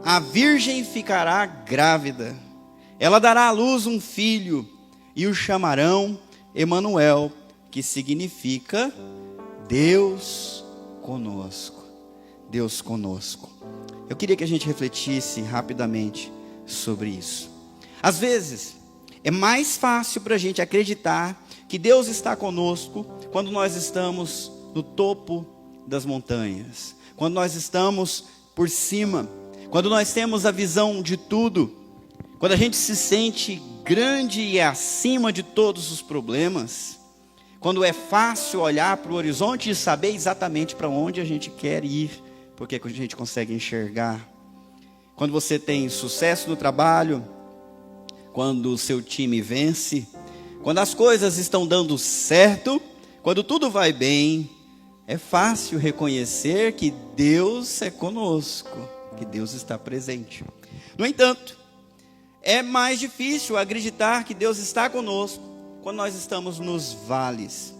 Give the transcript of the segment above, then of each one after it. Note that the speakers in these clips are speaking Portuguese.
a virgem ficará grávida. Ela dará à luz um filho e o chamarão Emanuel, que significa Deus conosco. Deus conosco. Eu queria que a gente refletisse rapidamente sobre isso. Às vezes, é mais fácil para a gente acreditar que Deus está conosco quando nós estamos no topo das montanhas, quando nós estamos por cima, quando nós temos a visão de tudo, quando a gente se sente grande e acima de todos os problemas, quando é fácil olhar para o horizonte e saber exatamente para onde a gente quer ir, porque a gente consegue enxergar. Quando você tem sucesso no trabalho, quando o seu time vence, quando as coisas estão dando certo, quando tudo vai bem, é fácil reconhecer que Deus é conosco, que Deus está presente. No entanto, é mais difícil acreditar que Deus está conosco quando nós estamos nos vales,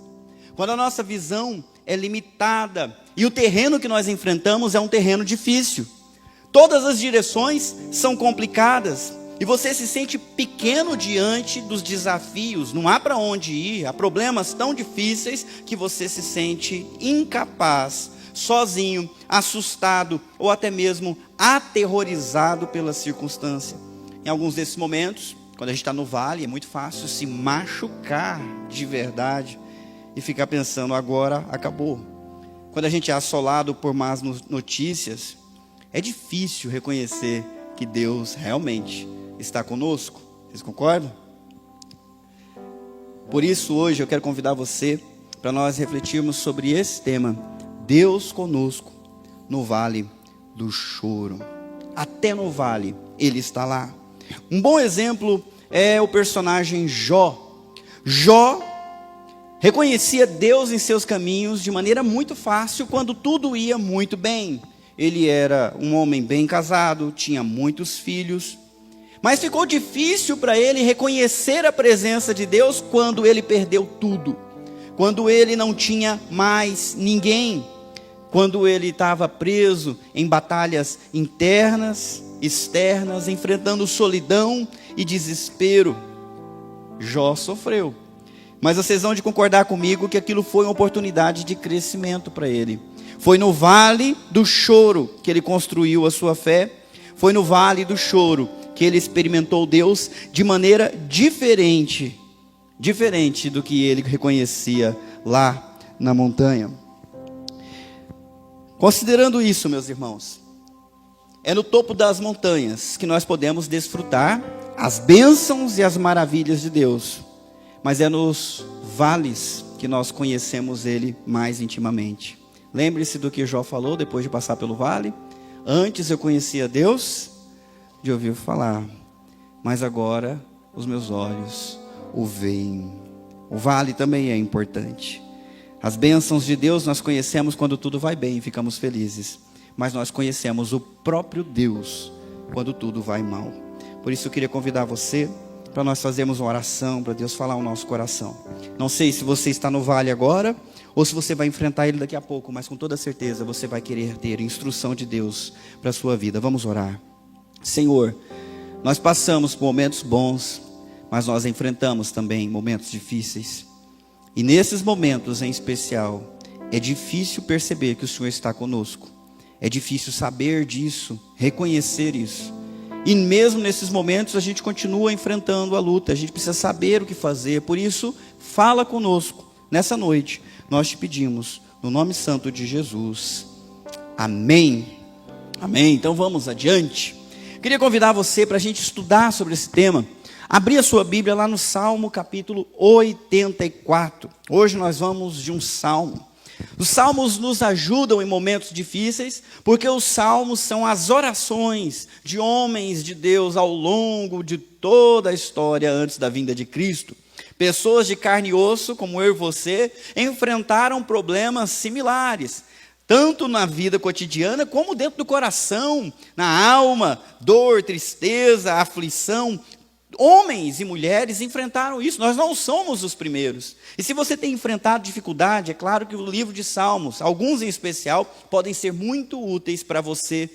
quando a nossa visão é limitada e o terreno que nós enfrentamos é um terreno difícil. Todas as direções são complicadas e você se sente pequeno diante dos desafios. Não há para onde ir, há problemas tão difíceis que você se sente incapaz, sozinho, assustado ou até mesmo aterrorizado pela circunstância. Em alguns desses momentos, quando a gente está no vale, é muito fácil se machucar de verdade e ficar pensando, agora acabou. Quando a gente é assolado por más notícias, é difícil reconhecer que Deus realmente está conosco. Vocês concordam? Por isso hoje eu quero convidar você para nós refletirmos sobre esse tema, Deus conosco no vale do choro. Até no vale Ele está lá. Um bom exemplo é o personagem Jó. Jó reconhecia Deus em seus caminhos de maneira muito fácil quando tudo ia muito bem. Ele era um homem bem casado, tinha muitos filhos, mas ficou difícil para ele reconhecer a presença de Deus quando ele perdeu tudo, quando ele não tinha mais ninguém, quando ele estava preso em batalhas internas, externas, enfrentando solidão e desespero. Jó sofreu, mas vocês vão de concordar comigo que aquilo foi uma oportunidade de crescimento para ele. Foi no vale do choro que ele construiu a sua fé. Foi no vale do choro que ele experimentou Deus de maneira diferente do que ele reconhecia lá na montanha. Considerando isso, meus irmãos, é no topo das montanhas que nós podemos desfrutar as bênçãos e as maravilhas de Deus, mas é nos vales que nós conhecemos Ele mais intimamente. Lembre-se do que Jó falou depois de passar pelo vale. Antes eu conhecia Deus de ouvir falar, mas agora os meus olhos o veem. O vale também é importante. As bênçãos de Deus nós conhecemos quando tudo vai bem e ficamos felizes, mas nós conhecemos o próprio Deus quando tudo vai mal. Por isso eu queria convidar você para nós fazermos uma oração, para Deus falar ao nosso coração. Não sei se você está no vale agora, ou se você vai enfrentar ele daqui a pouco, mas com toda certeza você vai querer ter instrução de Deus para a sua vida. Vamos orar. Senhor, nós passamos por momentos bons, mas nós enfrentamos também momentos difíceis. E nesses momentos em especial, é difícil perceber que o Senhor está conosco. É difícil saber disso, reconhecer isso. E mesmo nesses momentos a gente continua enfrentando a luta. A gente precisa saber o que fazer. Por isso, fala conosco nessa noite. Nós te pedimos, no nome santo de Jesus. Amém. Amém. Então vamos adiante. Queria convidar você para a gente estudar sobre esse tema. Abrir a sua Bíblia lá no Salmo capítulo 84. Hoje nós vamos de um salmo. Os salmos nos ajudam em momentos difíceis, porque os salmos são as orações de homens de Deus ao longo de toda a história antes da vinda de Cristo. Pessoas de carne e osso, como eu e você, enfrentaram problemas similares, tanto na vida cotidiana, como dentro do coração, na alma, dor, tristeza, aflição. Homens e mulheres enfrentaram isso, nós não somos os primeiros. E se você tem enfrentado dificuldade, é claro que o livro de Salmos, alguns em especial, podem ser muito úteis para você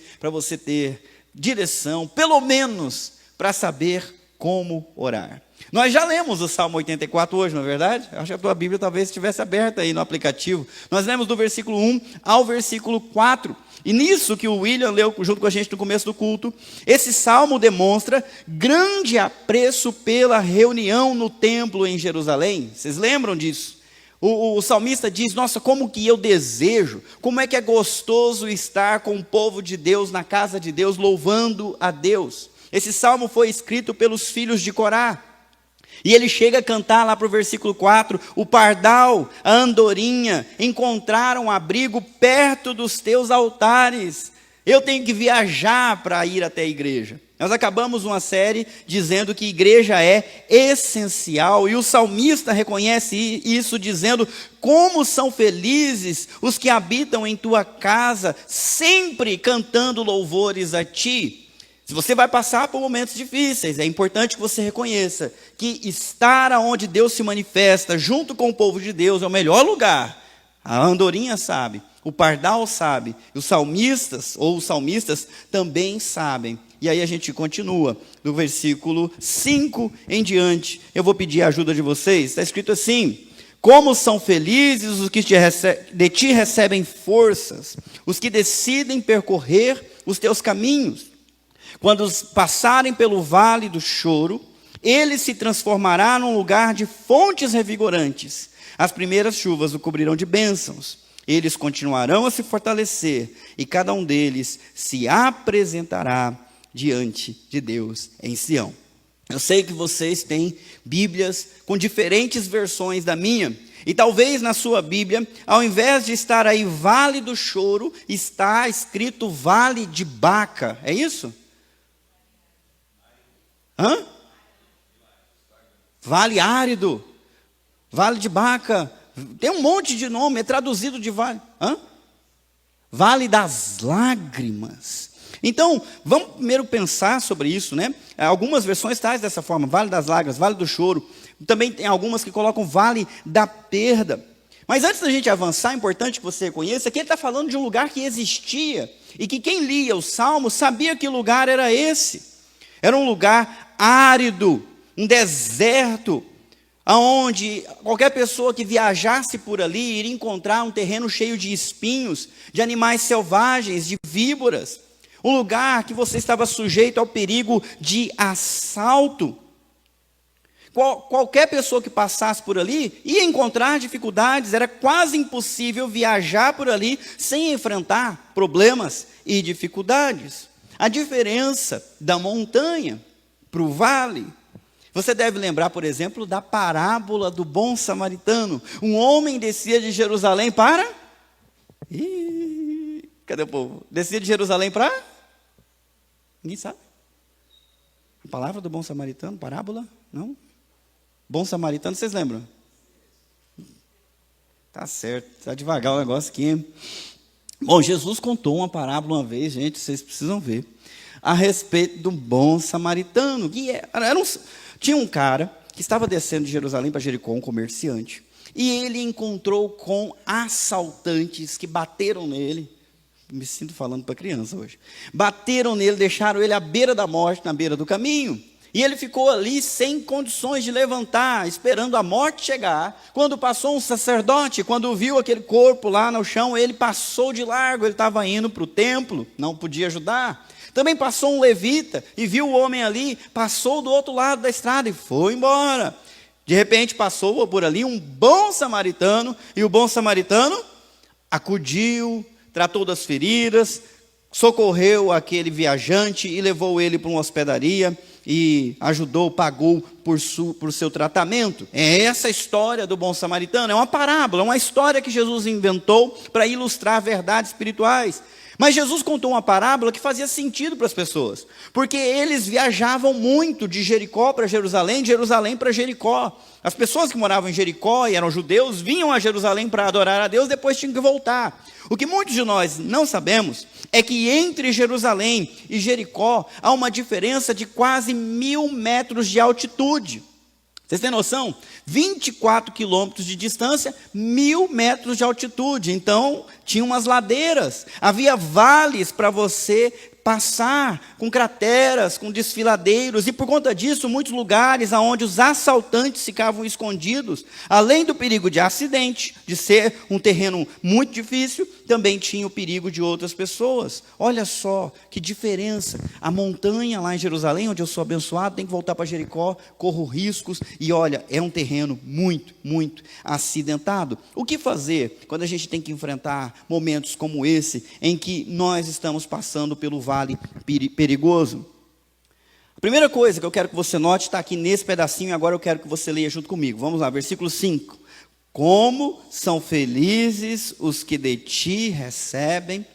ter direção, pelo menos, para saber como orar. Nós já lemos o Salmo 84 hoje, não é verdade? Acho que a tua Bíblia talvez estivesse aberta aí no aplicativo. Nós lemos do versículo 1 ao versículo 4. E nisso que o William leu junto com a gente no começo do culto, esse salmo demonstra grande apreço pela reunião no templo em Jerusalém. Vocês lembram disso? O salmista diz, nossa, como que eu desejo, como é que é gostoso estar com o povo de Deus, na casa de Deus, louvando a Deus. Esse salmo foi escrito pelos filhos de Corá. E ele chega a cantar lá para o versículo 4, o pardal, a andorinha, encontraram abrigo perto dos teus altares. Eu tenho que viajar para ir até a igreja. Nós acabamos uma série dizendo que igreja é essencial, e o salmista reconhece isso dizendo, como são felizes os que habitam em tua casa, sempre cantando louvores a ti. Se você vai passar por momentos difíceis, é importante que você reconheça que estar onde Deus se manifesta, junto com o povo de Deus, é o melhor lugar. A andorinha sabe, o pardal sabe, e os salmistas, ou os salmistas, também sabem. E aí a gente continua, do versículo 5 em diante. Eu vou pedir a ajuda de vocês. Está escrito assim, como são felizes os que de ti recebem forças, os que decidem percorrer os teus caminhos. Quando passarem pelo vale do choro, ele se transformará num lugar de fontes revigorantes. As primeiras chuvas o cobrirão de bênçãos. Eles continuarão a se fortalecer, e cada um deles se apresentará diante de Deus em Sião. Eu sei que vocês têm Bíblias com diferentes versões da minha, e talvez na sua Bíblia, ao invés de estar aí Vale do Choro, está escrito Vale de Baca, é isso? Hã? Vale árido, Vale de Baca, tem um monte de nome, é traduzido de vale. Hã? Vale das lágrimas. Então, vamos primeiro pensar sobre isso, né? Algumas versões trazem dessa forma, Vale das lágrimas, Vale do choro. Também tem algumas que colocam Vale da perda. Mas antes da gente avançar, é importante que você reconheça que ele está falando de um lugar que existia, e que quem lia o Salmo sabia que lugar era esse. Era um lugar árido, um deserto, onde qualquer pessoa que viajasse por ali iria encontrar um terreno cheio de espinhos, de animais selvagens, de víboras. Um lugar que você estava sujeito ao perigo de assalto. Qualquer pessoa que passasse por ali ia encontrar dificuldades, era quase impossível viajar por ali sem enfrentar problemas e dificuldades. A diferença da montanha para o vale, você deve lembrar, por exemplo, da parábola do bom samaritano. Um homem descia de Jerusalém para... cadê o povo? Descia de Jerusalém para... Ninguém sabe? A palavra do bom samaritano, parábola? Não? Bom samaritano, vocês lembram? Tá certo, tá devagar o negócio aqui, hein? Bom, Jesus contou uma parábola uma vez, gente, vocês precisam ver, a respeito do bom samaritano. Tinha um cara que estava descendo de Jerusalém para Jericó, um comerciante, e ele encontrou com assaltantes que bateram nele. Me sinto falando para criança hoje. Bateram nele, deixaram ele à beira da morte, na beira do caminho. E ele ficou ali sem condições de levantar, esperando a morte chegar. Quando passou um sacerdote, quando viu aquele corpo lá no chão, ele passou de largo, ele estava indo para o templo, não podia ajudar. Também passou um levita e viu o homem ali, passou do outro lado da estrada e foi embora. De repente passou por ali um bom samaritano, e o bom samaritano acudiu, tratou das feridas, socorreu aquele viajante e levou ele para uma hospedaria e ajudou, pagou por seu tratamento. É essa a história do bom samaritano, é uma parábola, é uma história que Jesus inventou para ilustrar verdades espirituais. Mas Jesus contou uma parábola que fazia sentido para as pessoas, porque eles viajavam muito de Jericó para Jerusalém, de Jerusalém para Jericó. As pessoas que moravam em Jericó e eram judeus, vinham a Jerusalém para adorar a Deus, depois tinham que voltar. O que muitos de nós não sabemos é que entre Jerusalém e Jericó há uma diferença de quase 1.000 metros de altitude. Vocês têm noção? 24 quilômetros de distância, 1.000 metros de altitude. Então, tinha umas ladeiras, havia vales para você passar com crateras, com desfiladeiros, e por conta disso, muitos lugares onde os assaltantes ficavam escondidos, além do perigo de acidente, de ser um terreno muito difícil, também tinha o perigo de outras pessoas. Olha só que diferença. A montanha lá em Jerusalém, onde eu sou abençoado, tem que voltar para Jericó, corro riscos, e olha, é um terreno muito, muito acidentado. O que fazer quando a gente tem que enfrentar momentos como esse, em que nós estamos passando pelo vale perigoso? A primeira coisa que eu quero que você note está aqui nesse pedacinho, e agora eu quero que você leia junto comigo. Vamos lá, versículo 5. Como são felizes os que de ti recebem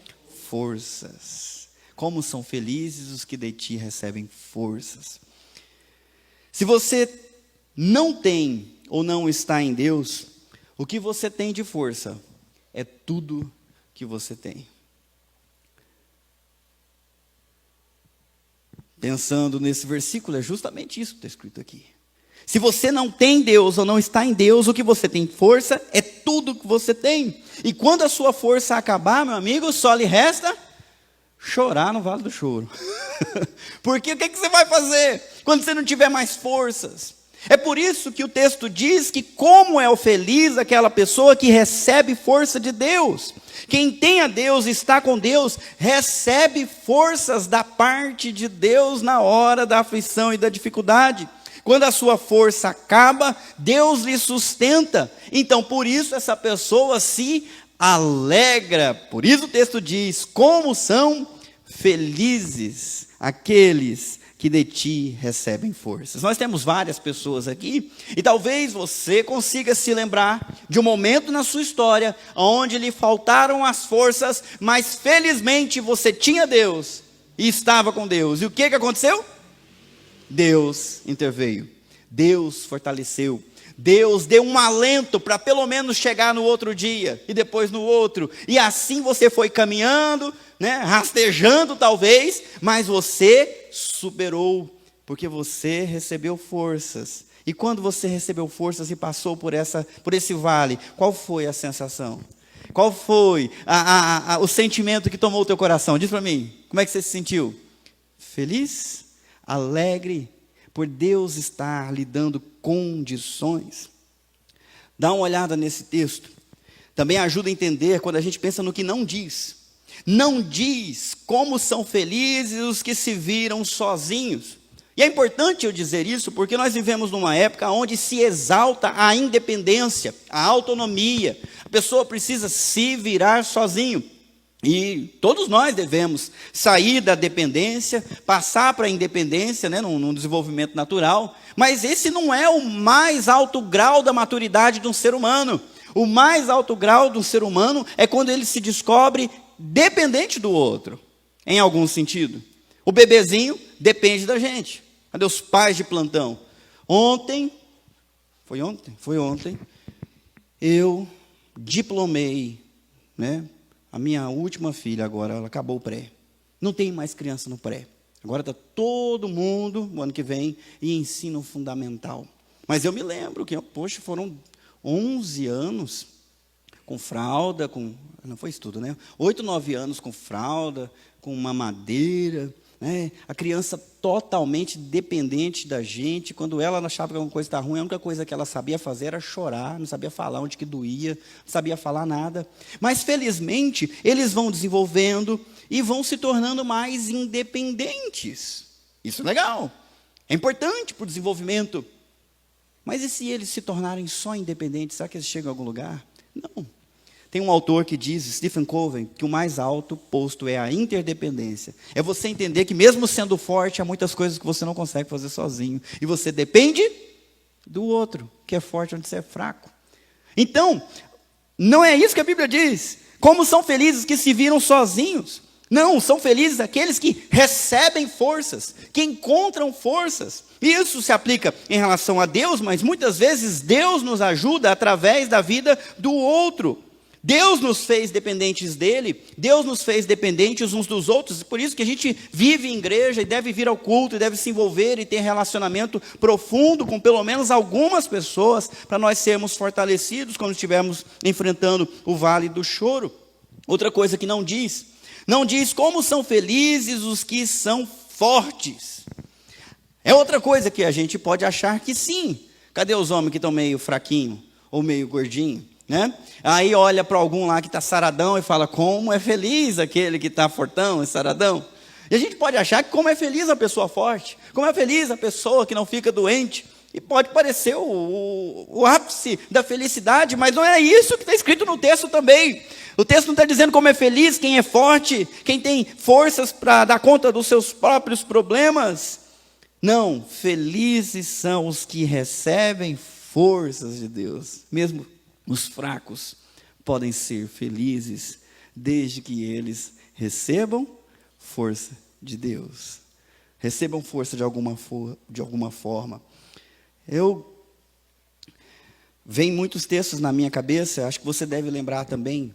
forças. Como são felizes os que de ti recebem forças. Se você não tem ou não está em Deus, o que você tem de força é tudo que você tem. Pensando nesse versículo, é justamente isso que está escrito aqui. Se você não tem Deus ou não está em Deus, o que você tem força é tudo que você tem. E quando a sua força acabar, meu amigo, só lhe resta chorar no vale do choro. Porque o que você vai fazer quando você não tiver mais forças? É por isso que o texto diz que como é o feliz aquela pessoa que recebe força de Deus. Quem tem a Deus, está com Deus, recebe forças da parte de Deus na hora da aflição e da dificuldade. Quando a sua força acaba, Deus lhe sustenta. Então, por isso, essa pessoa se alegra. Por isso o texto diz, como são felizes aqueles que de ti recebem forças. Nós temos várias pessoas aqui, e talvez você consiga se lembrar de um momento na sua história, onde lhe faltaram as forças, mas felizmente você tinha Deus, e estava com Deus. E o que aconteceu? Deus interveio, Deus fortaleceu, Deus deu um alento para pelo menos chegar no outro dia, e depois no outro, e assim você foi caminhando, rastejando talvez, mas você superou, porque você recebeu forças. E quando você recebeu forças e passou por esse vale, qual foi a sensação? Qual foi o sentimento que tomou o teu coração? Diz para mim, como é que você se sentiu? Feliz? Alegre? Por Deus estar lhe dando condições? Dá uma olhada nesse texto. Também ajuda a entender quando a gente pensa no que não diz. Não diz como são felizes os que se viram sozinhos. E é importante eu dizer isso porque nós vivemos numa época onde se exalta a independência, a autonomia. A pessoa precisa se virar sozinho. E todos nós devemos sair da dependência, passar para a independência, num desenvolvimento natural. Mas esse não é o mais alto grau da maturidade de um ser humano. O mais alto grau de um ser humano é quando ele se descobre dependente do outro, em algum sentido. O bebezinho depende da gente. Cadê os pais de plantão? Foi ontem, eu diplomei, a minha última filha agora, ela acabou o pré. Não tem mais criança no pré. Agora está todo mundo, no ano que vem, em ensino fundamental. Mas eu me lembro que, foram 11 anos com fralda, não foi isso tudo, 8, 9 anos com fralda, com mamadeira, a criança totalmente dependente da gente. Quando ela achava que alguma coisa estava ruim, a única coisa que ela sabia fazer era chorar, não sabia falar onde que doía, não sabia falar nada. Mas felizmente eles vão desenvolvendo e vão se tornando mais independentes. Isso é legal, é importante para o desenvolvimento. Mas e se eles se tornarem só independentes, será que eles chegam a algum lugar? Não. Tem um autor que diz, Stephen Covey, que o mais alto posto é a interdependência. É você entender que mesmo sendo forte, há muitas coisas que você não consegue fazer sozinho. E você depende do outro, que é forte onde você é fraco. Então, não é isso que a Bíblia diz. Como são felizes que se viram sozinhos. Não, são felizes aqueles que recebem forças, que encontram forças. E isso se aplica em relação a Deus, mas muitas vezes Deus nos ajuda através da vida do outro. Deus nos fez dependentes dele, Deus nos fez dependentes uns dos outros, por isso que a gente vive em igreja e deve vir ao culto, e deve se envolver e ter relacionamento profundo com pelo menos algumas pessoas, para nós sermos fortalecidos quando estivermos enfrentando o vale do choro. Outra coisa que não diz, Não diz como são felizes os que são fortes. É outra coisa que a gente pode achar que sim. Cadê os homens que estão meio fraquinho ou meio gordinho, né? Aí olha para algum lá que está saradão e fala, como é feliz aquele que está fortão e saradão. E a gente pode achar que como é feliz a pessoa forte, como é feliz a pessoa que não fica doente. E pode parecer o ápice da felicidade, mas não é isso que está escrito no texto também. O texto não está dizendo como é feliz quem é forte, quem tem forças para dar conta dos seus próprios problemas. Não, felizes são os que recebem forças de Deus. Mesmo os fracos podem ser felizes, desde que eles recebam força de Deus. Recebam força de alguma forma. Vem muitos textos na minha cabeça, acho que você deve lembrar também.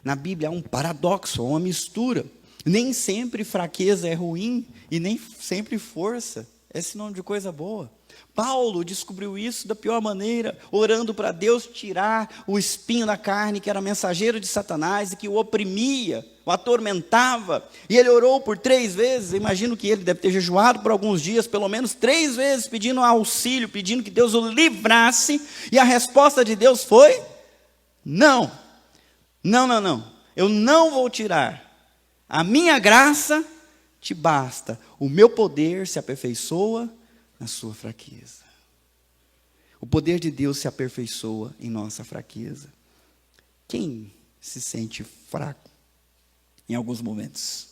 Na Bíblia há um paradoxo, uma mistura. Nem sempre fraqueza é ruim e nem sempre força é sinônimo de coisa boa. Paulo descobriu isso da pior maneira, orando para Deus tirar o espinho da carne, que era mensageiro de Satanás e que o oprimia, o atormentava. E ele orou por 3 vezes, imagino que ele deve ter jejuado por alguns dias, pelo menos 3 vezes, pedindo auxílio, pedindo que Deus o livrasse. E a resposta de Deus foi, não, eu não vou tirar. A minha graça te basta, o meu poder se aperfeiçoa na sua fraqueza. O poder de Deus se aperfeiçoa em nossa fraqueza. Quem se sente fraco em alguns momentos?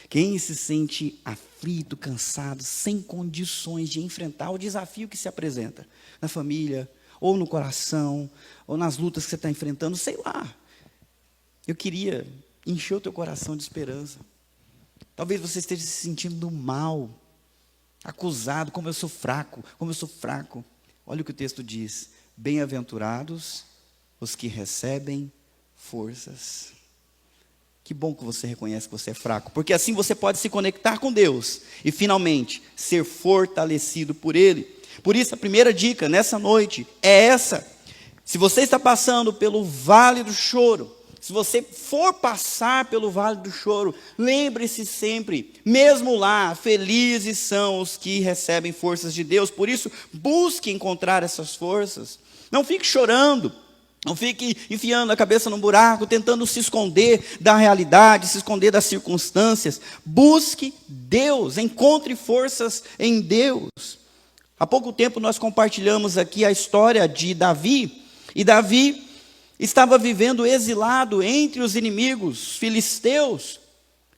Quem se sente aflito, cansado, sem condições de enfrentar o desafio que se apresenta na família, ou no coração, ou nas lutas que você está enfrentando, sei lá. Eu queria encher o teu coração de esperança. Talvez você esteja se sentindo mal, acusado, como eu sou fraco. Olha o que o texto diz: bem-aventurados os que recebem forças. Que bom que você reconhece que você é fraco, porque assim você pode se conectar com Deus e finalmente ser fortalecido por Ele. Por isso a primeira dica nessa noite é essa: se você está passando pelo vale do choro, se você for passar pelo vale do choro, lembre-se sempre, mesmo lá, felizes são os que recebem forças de Deus. Por isso, busque encontrar essas forças. Não fique chorando, não fique enfiando a cabeça num buraco, tentando se esconder da realidade, se esconder das circunstâncias. Busque Deus, encontre forças em Deus. Há pouco tempo nós compartilhamos aqui a história de Davi, e Davi estava vivendo exilado entre os inimigos filisteus.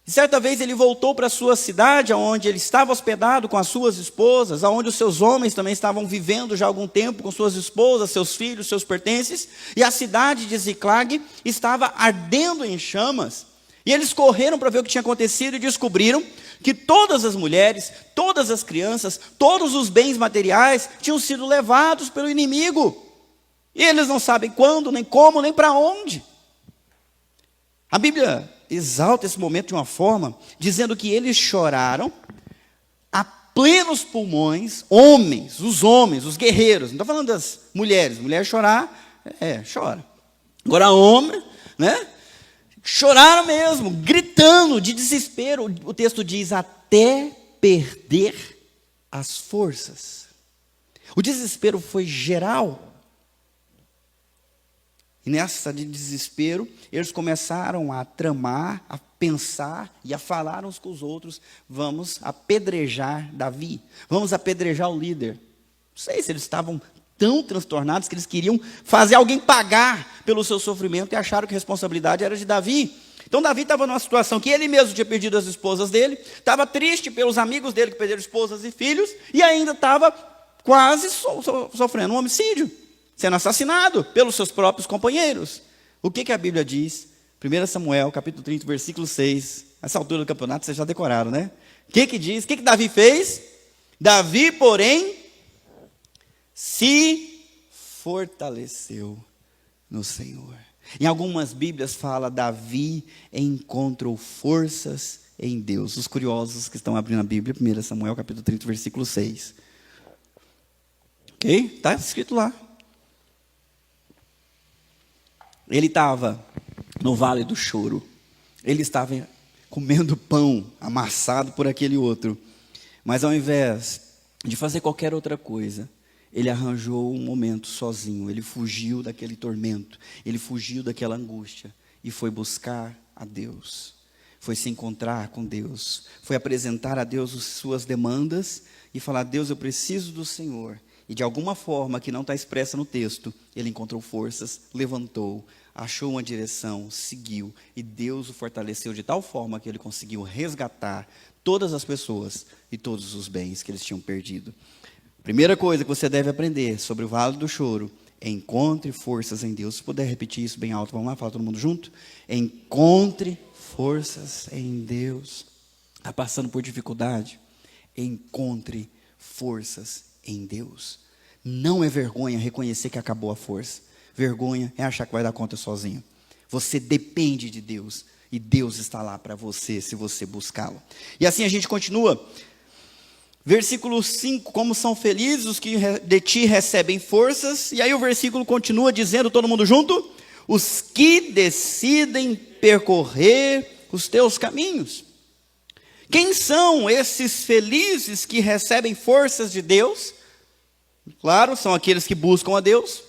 E certa vez ele voltou para a sua cidade, onde ele estava hospedado com as suas esposas, onde os seus homens também estavam vivendo já há algum tempo com suas esposas, seus filhos, seus pertences, e a cidade de Ziclag estava ardendo em chamas. E eles correram para ver o que tinha acontecido e descobriram que todas as mulheres, todas as crianças, todos os bens materiais tinham sido levados pelo inimigo. E eles não sabem quando, nem como, nem para onde. A Bíblia exalta esse momento de uma forma, dizendo que eles choraram a plenos pulmões, os homens, os guerreiros. Não estou falando das mulheres. Mulher chorar, chora. Agora homem, né? Choraram mesmo, gritando de desespero. O texto diz, até perder as forças. O desespero foi geral. E nessa de desespero, eles começaram a tramar, a pensar e a falar uns com os outros: vamos apedrejar Davi, vamos apedrejar o líder. Não sei se eles estavam tão transtornados que eles queriam fazer alguém pagar pelo seu sofrimento e acharam que a responsabilidade era de Davi. Então Davi estava numa situação que ele mesmo tinha perdido as esposas dele, estava triste pelos amigos dele que perderam esposas e filhos, e ainda estava quase sofrendo um homicídio, sendo assassinado pelos seus próprios companheiros. O que a Bíblia diz? 1 Samuel, capítulo 30, versículo 6. Nessa altura do campeonato, vocês já decoraram, né? O que diz? O que Davi fez? Davi, porém, se fortaleceu no Senhor. Em algumas Bíblias fala, Davi encontrou forças em Deus. Os curiosos que estão abrindo a Bíblia, 1 Samuel, capítulo 30, versículo 6. Ok? Está escrito lá. Ele estava no vale do choro. Ele estava comendo pão amassado por aquele outro. Mas ao invés de fazer qualquer outra coisa, ele arranjou um momento sozinho. Ele fugiu daquele tormento, ele fugiu daquela angústia e foi buscar a Deus. Foi se encontrar com Deus, foi apresentar a Deus as suas demandas e falar: Deus, eu preciso do Senhor. E de alguma forma que não está expressa no texto, ele encontrou forças, levantou, achou uma direção, seguiu, e Deus o fortaleceu de tal forma que ele conseguiu resgatar todas as pessoas e todos os bens que eles tinham perdido. Primeira coisa que você deve aprender sobre o Vale do Choro: encontre forças em Deus. Se puder repetir isso bem alto, vamos lá, fala todo mundo junto. Encontre forças em Deus. Está passando por dificuldade? Encontre forças em Deus. Não é vergonha reconhecer que acabou a força. Vergonha é achar que vai dar conta sozinho. Você depende de Deus e Deus está lá para você, se você buscá-lo. E assim a gente continua. Versículo 5, como são felizes os que de ti recebem forças. E aí o versículo continua dizendo, todo mundo junto: os que decidem percorrer os teus caminhos. Quem são esses felizes que recebem forças de Deus? Claro, são aqueles que buscam a Deus.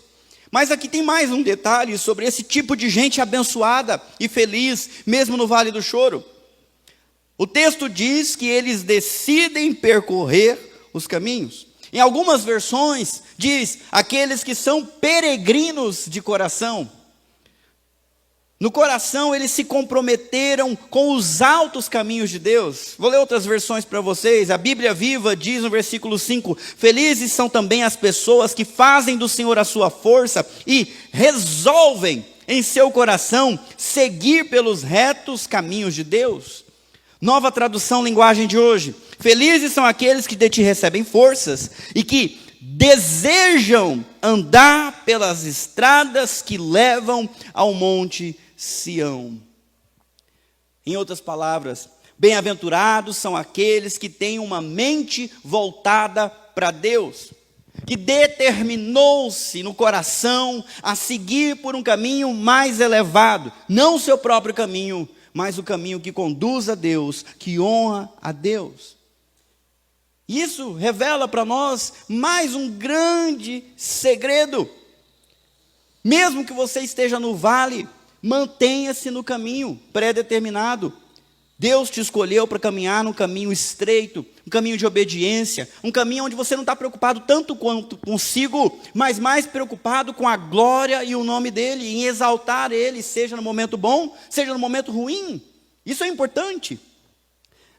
Mas aqui tem mais um detalhe sobre esse tipo de gente abençoada e feliz, mesmo no Vale do Choro. O texto diz que eles decidem percorrer os caminhos. Em algumas versões diz, aqueles que são peregrinos de coração. No coração eles se comprometeram com os altos caminhos de Deus. Vou ler outras versões para vocês. A Bíblia Viva diz no versículo 5, felizes são também as pessoas que fazem do Senhor a sua força e resolvem em seu coração seguir pelos retos caminhos de Deus. Nova tradução, linguagem de hoje. Felizes são aqueles que de ti recebem forças e que desejam andar pelas estradas que levam ao monte Sião. Em outras palavras, bem-aventurados são aqueles que têm uma mente voltada para Deus, que determinou-se no coração a seguir por um caminho mais elevado, não o seu próprio caminho, mas o caminho que conduz a Deus, que honra a Deus. Isso revela para nós mais um grande segredo. Mesmo que você esteja no vale, mantenha-se no caminho pré-determinado. Deus te escolheu para caminhar num caminho estreito, um caminho de obediência, um caminho onde você não está preocupado tanto quanto consigo, mas mais preocupado com a glória e o nome dEle, em exaltar Ele, seja no momento bom, seja no momento ruim. Isso é importante.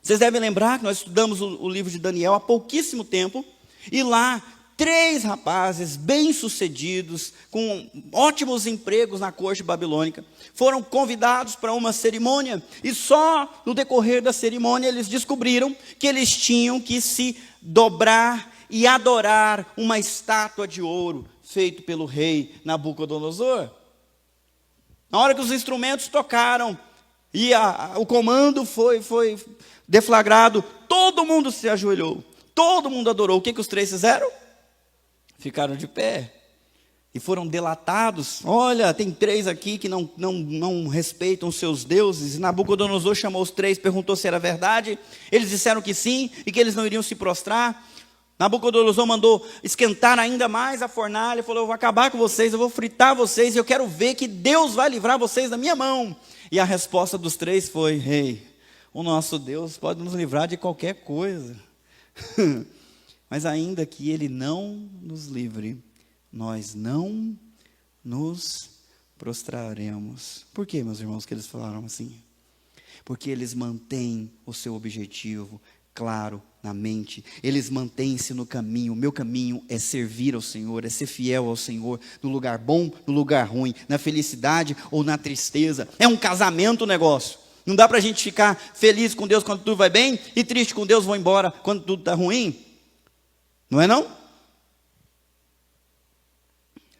Vocês devem lembrar que nós estudamos o livro de Daniel há pouquíssimo tempo, e lá 3 rapazes bem-sucedidos, com ótimos empregos na corte babilônica, foram convidados para uma cerimônia, e só no decorrer da cerimônia eles descobriram que eles tinham que se dobrar e adorar uma estátua de ouro, feito pelo rei Nabucodonosor. Na hora que os instrumentos tocaram, e o comando foi deflagrado, todo mundo se ajoelhou, todo mundo adorou. O que os 3 fizeram? Ficaram de pé e foram delatados. Olha, tem 3 aqui que não respeitam os seus deuses. E Nabucodonosor chamou os 3, perguntou se era verdade. Eles disseram que sim e que eles não iriam se prostrar. Nabucodonosor mandou esquentar ainda mais a fornalha, falou: eu vou acabar com vocês, eu vou fritar vocês, e eu quero ver que Deus vai livrar vocês da minha mão. E a resposta dos 3 foi: rei, o nosso Deus pode nos livrar de qualquer coisa. Mas ainda que Ele não nos livre, nós não nos prostraremos. Por que, meus irmãos, que eles falaram assim? Porque eles mantêm o seu objetivo claro na mente. Eles mantêm-se no caminho. O meu caminho é servir ao Senhor, é ser fiel ao Senhor, no lugar bom, no lugar ruim, na felicidade ou na tristeza. É um casamento o negócio. Não dá para a gente ficar feliz com Deus quando tudo vai bem e triste com Deus, vou embora quando tudo está ruim. Não é não?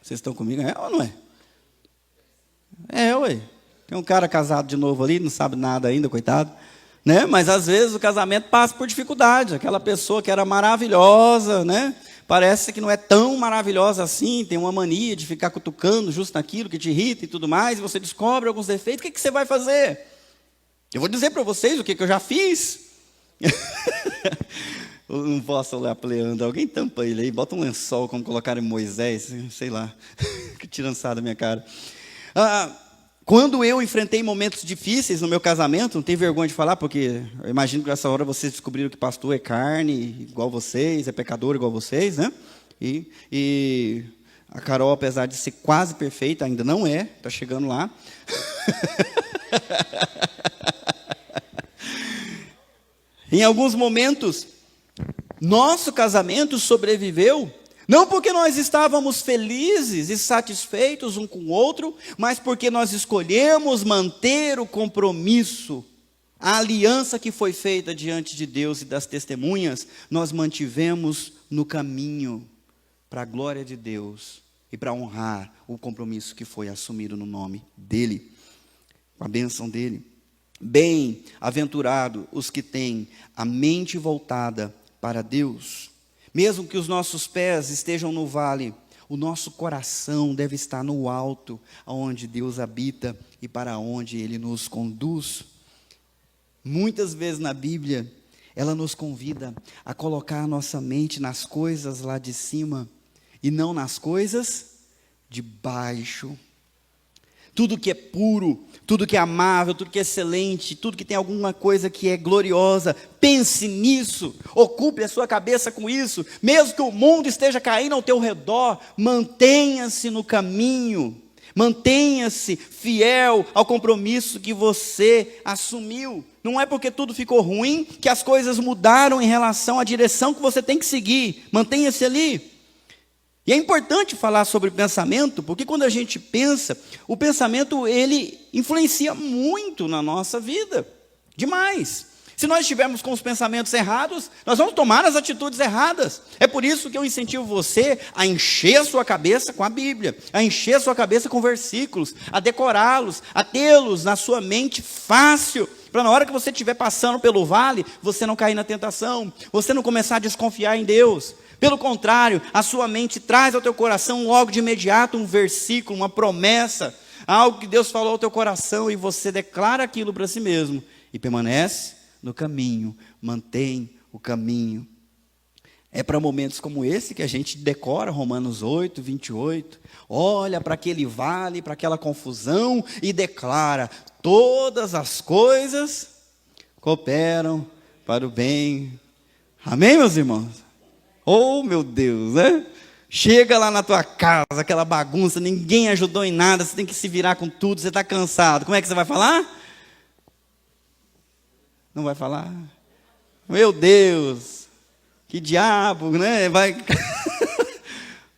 Vocês estão comigo? É ou não é? É, ué. Tem um cara casado de novo ali, não sabe nada ainda, coitado. Né? Mas às vezes o casamento passa por dificuldade. Aquela pessoa que era maravilhosa, né? Parece que não é tão maravilhosa assim, tem uma mania de ficar cutucando justo naquilo que te irrita e tudo mais, e você descobre alguns defeitos. O que você vai fazer? Eu vou dizer para vocês o que eu já fiz. Eu não posso olhar para Leandro. Alguém tampa ele aí, bota um lençol, como colocaram em Moisés, sei lá, que tirançada da minha cara. Quando eu enfrentei momentos difíceis no meu casamento, não tenho vergonha de falar, porque eu imagino que nessa hora vocês descobriram que pastor é carne, igual vocês, é pecador igual vocês, né? E a Carol, apesar de ser quase perfeita, ainda não é, está chegando lá. Em alguns momentos, nosso casamento sobreviveu, não porque nós estávamos felizes e satisfeitos um com o outro, mas porque nós escolhemos manter o compromisso, a aliança que foi feita diante de Deus e das testemunhas, nós mantivemos no caminho para a glória de Deus e para honrar o compromisso que foi assumido no nome dEle, com a bênção dEle. Bem-aventurado os que têm a mente voltada para Deus. Mesmo que os nossos pés estejam no vale, o nosso coração deve estar no alto, onde Deus habita e para onde Ele nos conduz. Muitas vezes na Bíblia, ela nos convida a colocar a nossa mente nas coisas lá de cima e não nas coisas de baixo. Tudo que é puro, tudo que é amável, tudo que é excelente, tudo que tem alguma coisa que é gloriosa, pense nisso, ocupe a sua cabeça com isso, mesmo que o mundo esteja caindo ao teu redor, mantenha-se no caminho, mantenha-se fiel ao compromisso que você assumiu. Não é porque tudo ficou ruim que as coisas mudaram em relação à direção que você tem que seguir, mantenha-se ali. E é importante falar sobre pensamento, porque quando a gente pensa, o pensamento ele influencia muito na nossa vida, demais. Se nós estivermos com os pensamentos errados, nós vamos tomar as atitudes erradas. É por isso que eu incentivo você a encher a sua cabeça com a Bíblia, a encher a sua cabeça com versículos, a decorá-los, a tê-los na sua mente fácil, para na hora que você estiver passando pelo vale, você não cair na tentação, você não começar a desconfiar em Deus. Pelo contrário, a sua mente traz ao teu coração logo de imediato um versículo, uma promessa, algo que Deus falou ao teu coração e você declara aquilo para si mesmo e permanece no caminho, mantém o caminho. É para momentos como esse que a gente decora Romanos 8, 28, olha para aquele vale, para aquela confusão e declara, todas as coisas cooperam para o bem. Amém, meus irmãos? Oh, meu Deus, né? Chega lá na tua casa, aquela bagunça, ninguém ajudou em nada, você tem que se virar com tudo, você está cansado. Como é que você vai falar? Não vai falar? Meu Deus, que diabo, né?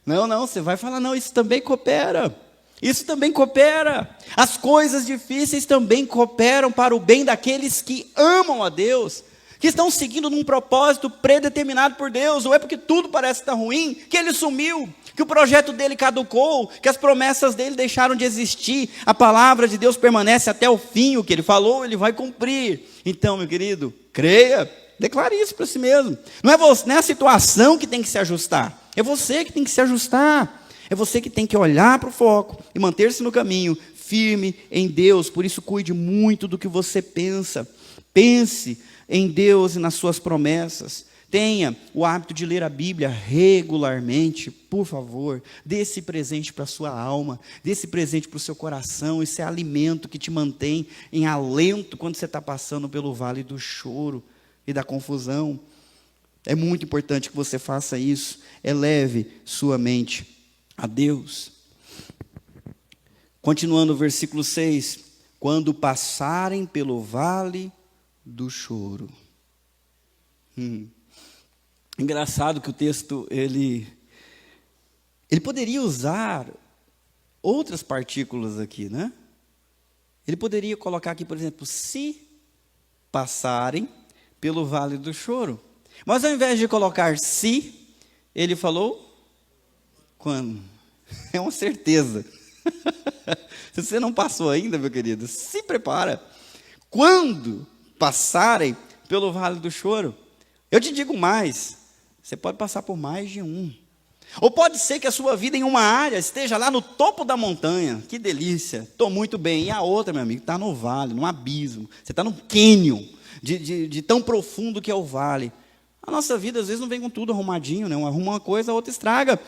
Não, você vai falar, não, isso também coopera. Isso também coopera. As coisas difíceis também cooperam para o bem daqueles que amam a Deus, que estão seguindo num propósito predeterminado por Deus. Não é porque tudo parece estar ruim que Ele sumiu, que o projeto dele caducou, que as promessas dele deixaram de existir. A palavra de Deus permanece até o fim. O que Ele falou, Ele vai cumprir. Então, meu querido, creia, declare isso para si mesmo. Não é a situação que tem que se ajustar, é você que tem que se ajustar. É você que tem que olhar para o foco e manter-se no caminho, firme em Deus. Por isso, cuide muito do que você pensa. Pense em Deus e nas suas promessas. Tenha o hábito de ler a Bíblia regularmente, por favor. Dê esse presente para a sua alma, dê esse presente para o seu coração. Esse é alimento que te mantém em alento quando você está passando pelo vale do choro e da confusão. É muito importante que você faça isso. Eleve sua mente a Deus. Continuando o versículo 6. Quando passarem pelo vale do choro. Engraçado que o texto, ele poderia usar outras partículas aqui, né? Ele poderia colocar aqui, por exemplo, se passarem pelo vale do choro. Mas ao invés de colocar se, ele falou quando. É uma certeza. Se você não passou ainda, meu querido, se prepara. Quando passarem pelo vale do choro, eu te digo mais, você pode passar por mais de um. Ou pode ser que a sua vida em uma área esteja lá no topo da montanha. Que delícia, estou muito bem. E a outra, meu amigo, está no vale, num abismo. Você está num cânion de tão profundo que é o vale. A nossa vida, às vezes, não vem com tudo arrumadinho, né? Um arruma uma coisa, a outra estraga.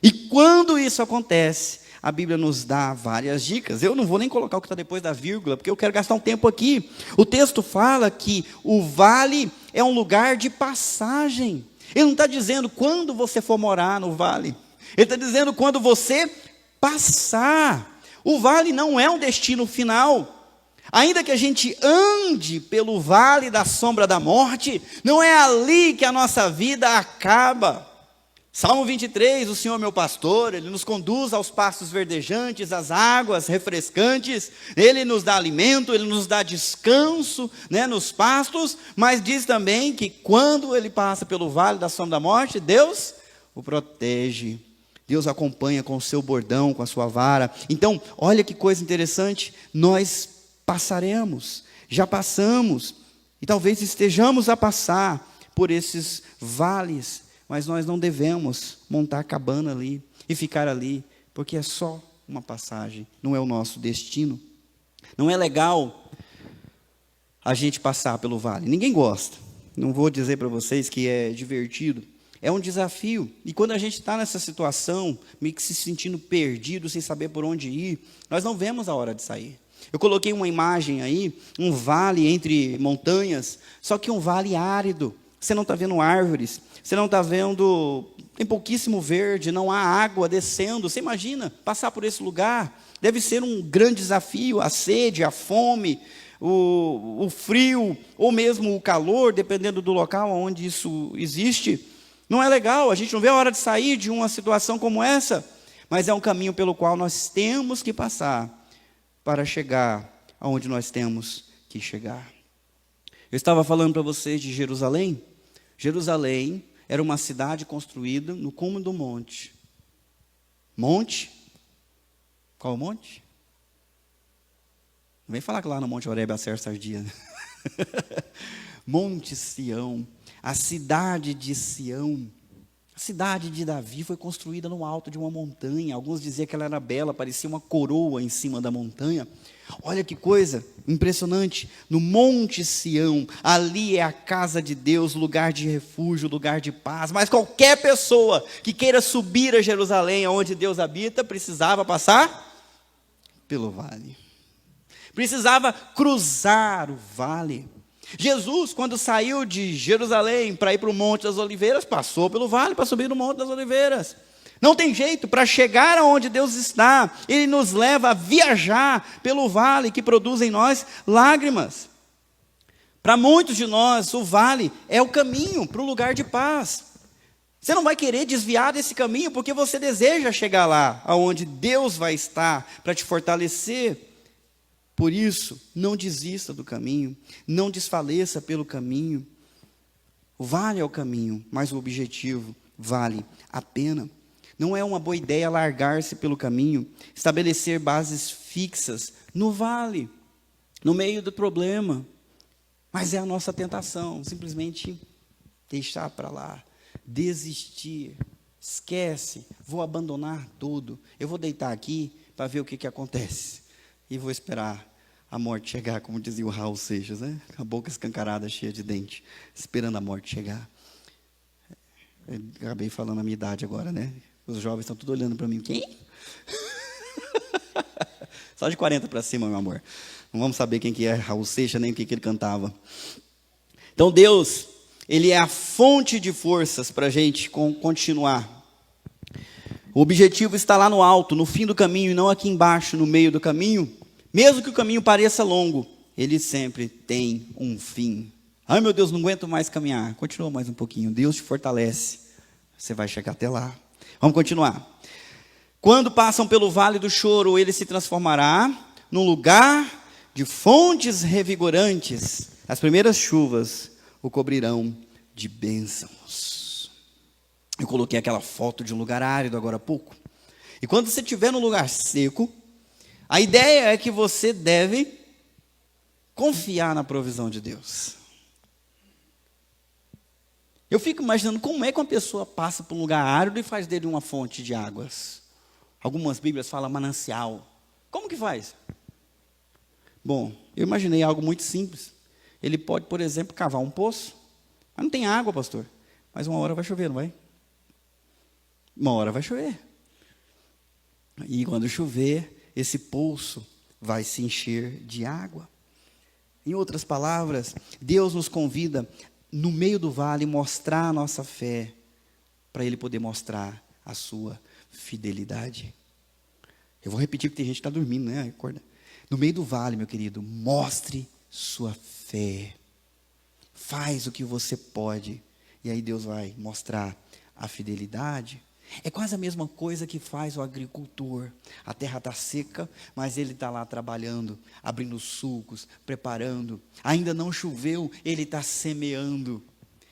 E quando isso acontece, a Bíblia nos dá várias dicas. Eu não vou nem colocar o que está depois da vírgula, porque eu quero gastar um tempo aqui. O texto fala que o vale é um lugar de passagem. Ele não está dizendo quando você for morar no vale. Ele está dizendo quando você passar. O vale não é um destino final. Ainda que a gente ande pelo vale da sombra da morte, não é ali que a nossa vida acaba. Salmo 23, o Senhor meu pastor, Ele nos conduz aos pastos verdejantes, às águas refrescantes, Ele nos dá alimento, Ele nos dá descanso, né, nos pastos, mas diz também que quando Ele passa pelo vale da sombra da morte, Deus o protege, Deus acompanha com o seu bordão, com a sua vara. Então, olha que coisa interessante, nós passaremos, já passamos, e talvez estejamos a passar por esses vales, mas nós não devemos montar a cabana ali e ficar ali, porque é só uma passagem, não é o nosso destino. Não é legal a gente passar pelo vale, ninguém gosta. Não vou dizer para vocês que é divertido, é um desafio. E quando a gente está nessa situação, meio que se sentindo perdido, sem saber por onde ir, nós não vemos a hora de sair. Eu coloquei uma imagem aí, um vale entre montanhas, só que um vale árido. Você não está vendo árvores, você não está vendo, tem pouquíssimo verde, não há água descendo. Você imagina passar por esse lugar? Deve ser um grande desafio, a sede, a fome, o frio, ou mesmo o calor, dependendo do local onde isso existe. Não é legal, a gente não vê a hora de sair de uma situação como essa, mas é um caminho pelo qual nós temos que passar para chegar aonde nós temos que chegar. Eu estava falando para vocês de Jerusalém. Jerusalém era uma cidade construída no cume do monte. Monte? Qual monte? Não vem falar que lá no Monte Horebe a Serra Sardia, né? Monte Sião, a cidade de Sião. A cidade de Davi foi construída no alto de uma montanha. Alguns diziam que ela era bela, parecia uma coroa em cima da montanha. Olha que coisa impressionante. No Monte Sião, ali é a casa de Deus, lugar de refúgio, lugar de paz. Mas qualquer pessoa que queira subir a Jerusalém, onde Deus habita, precisava passar pelo vale. Precisava cruzar o vale. Jesus, quando saiu de Jerusalém para ir para o Monte das Oliveiras, passou pelo vale para subir no Monte das Oliveiras. Não tem jeito, para chegar aonde Deus está, Ele nos leva a viajar pelo vale que produz em nós lágrimas. Para muitos de nós, o vale é o caminho para o lugar de paz. Você não vai querer desviar desse caminho, porque você deseja chegar lá, aonde Deus vai estar, para te fortalecer. Por isso, não desista do caminho, não desfaleça pelo caminho. O vale é o caminho, mas o objetivo vale a pena. Não é uma boa ideia largar-se pelo caminho, estabelecer bases fixas no vale, no meio do problema. Mas é a nossa tentação, simplesmente deixar para lá, desistir, esquece, vou abandonar tudo. Eu vou deitar aqui para ver o que acontece. E vou esperar a morte chegar, como dizia o Raul Seixas, né? A boca escancarada, cheia de dente, esperando a morte chegar. Eu acabei falando a minha idade agora, né? Os jovens estão tudo olhando para mim. Quem? Só de 40 para cima, meu amor. Não vamos saber quem que é Raul Seixas, nem o que ele cantava. Então, Deus, Ele é a fonte de forças para a gente continuar. O objetivo está lá no alto, no fim do caminho, e não aqui embaixo, no meio do caminho. Mesmo que o caminho pareça longo, ele sempre tem um fim. Ai, meu Deus, não aguento mais caminhar. Continua mais um pouquinho. Deus te fortalece. Você vai chegar até lá. Vamos continuar. Quando passam pelo vale do choro, ele se transformará num lugar de fontes revigorantes. As primeiras chuvas o cobrirão de bênçãos. Eu coloquei aquela foto de um lugar árido agora há pouco. E quando você estiver num lugar seco, a ideia é que você deve confiar na provisão de Deus. Eu fico imaginando como é que uma pessoa passa por um lugar árido e faz dele uma fonte de águas. Algumas Bíblias falam manancial. Como que faz? Bom, eu imaginei algo muito simples. Ele pode, por exemplo, cavar um poço. Mas não tem água, pastor. Mas uma hora vai chover, não vai? Uma hora vai chover. E quando chover, esse poço vai se encher de água. Em outras palavras, Deus nos convida, no meio do vale, mostrar a nossa fé, para Ele poder mostrar a sua fidelidade. Eu vou repetir porque tem gente que está dormindo, né? Acorda. No meio do vale, meu querido, mostre sua fé. Faz o que você pode. E aí Deus vai mostrar a fidelidade. É quase a mesma coisa que faz o agricultor. A terra está seca, mas ele está lá trabalhando, abrindo sulcos, preparando. Ainda não choveu, ele está semeando.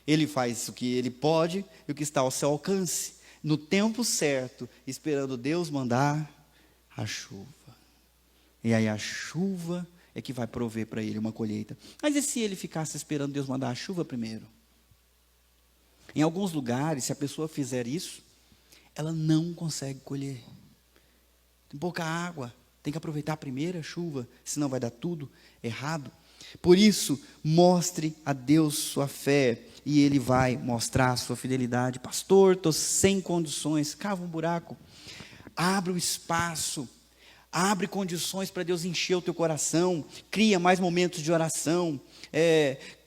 Ele faz o que ele pode e o que está ao seu alcance. No tempo certo, esperando Deus mandar a chuva. E aí a chuva é que vai prover para ele uma colheita. Mas e se ele ficasse esperando Deus mandar a chuva primeiro? Em alguns lugares, se a pessoa fizer isso, ela não consegue colher. Tem pouca água, tem que aproveitar a primeira chuva, senão vai dar tudo errado. Por isso, mostre a Deus sua fé, e Ele vai mostrar a sua fidelidade. Pastor, estou sem condições. Cava um buraco, abre o espaço, abre condições para Deus encher o teu coração, cria mais momentos de oração,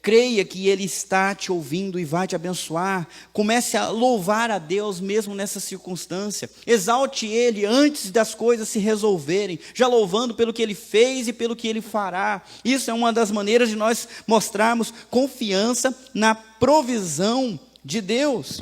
creia que Ele está te ouvindo e vai te abençoar. Comece a louvar a Deus mesmo nessa circunstância, exalte Ele antes das coisas se resolverem, já louvando pelo que Ele fez e pelo que Ele fará. Isso é uma das maneiras de nós mostrarmos confiança na provisão de Deus.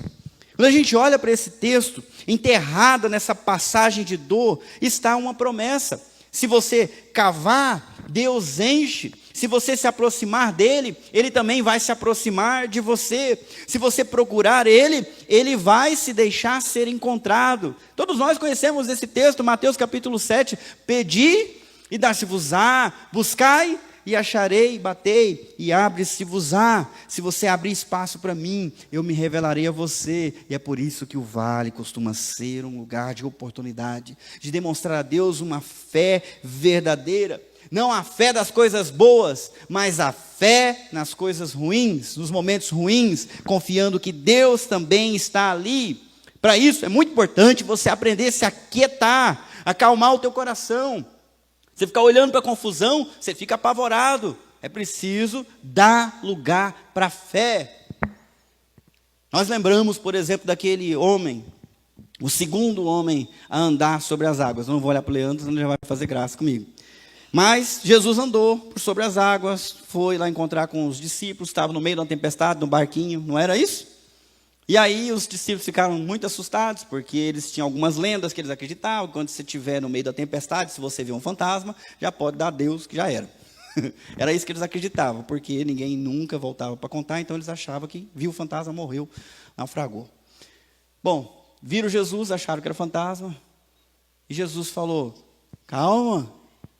Quando a gente olha para esse texto, enterrada nessa passagem de dor, está uma promessa. Se você cavar, Deus enche. Se você se aproximar dEle, Ele também vai se aproximar de você. Se você procurar Ele, Ele vai se deixar ser encontrado. Todos nós conhecemos esse texto, Mateus capítulo 7. Pedi e dar-se-vos-á, buscai e acharei, batei e abre-se-vos-á. Se você abrir espaço para mim, eu me revelarei a você. E é por isso que o vale costuma ser um lugar de oportunidade, de demonstrar a Deus uma fé verdadeira. Não a fé das coisas boas, mas a fé nas coisas ruins, nos momentos ruins, confiando que Deus também está ali. Para isso é muito importante você aprender a se aquietar, acalmar o teu coração. Você ficar olhando para a confusão, você fica apavorado. É preciso dar lugar para a fé. Nós lembramos, por exemplo, daquele homem, o segundo homem a andar sobre as águas. Eu não vou olhar para o Leandro, senão ele já vai fazer graça comigo. Mas Jesus andou por sobre as águas, foi lá encontrar com os discípulos, estava no meio de uma tempestade, no barquinho, não era isso? E aí os discípulos ficaram muito assustados, porque eles tinham algumas lendas que eles acreditavam, quando você estiver no meio da tempestade, se você vê um fantasma, já pode dar a Deus que já era. Era isso que eles acreditavam, porque ninguém nunca voltava para contar, então eles achavam que viu o fantasma, morreu, naufragou. Bom, viram Jesus, acharam que era fantasma, e Jesus falou, calma,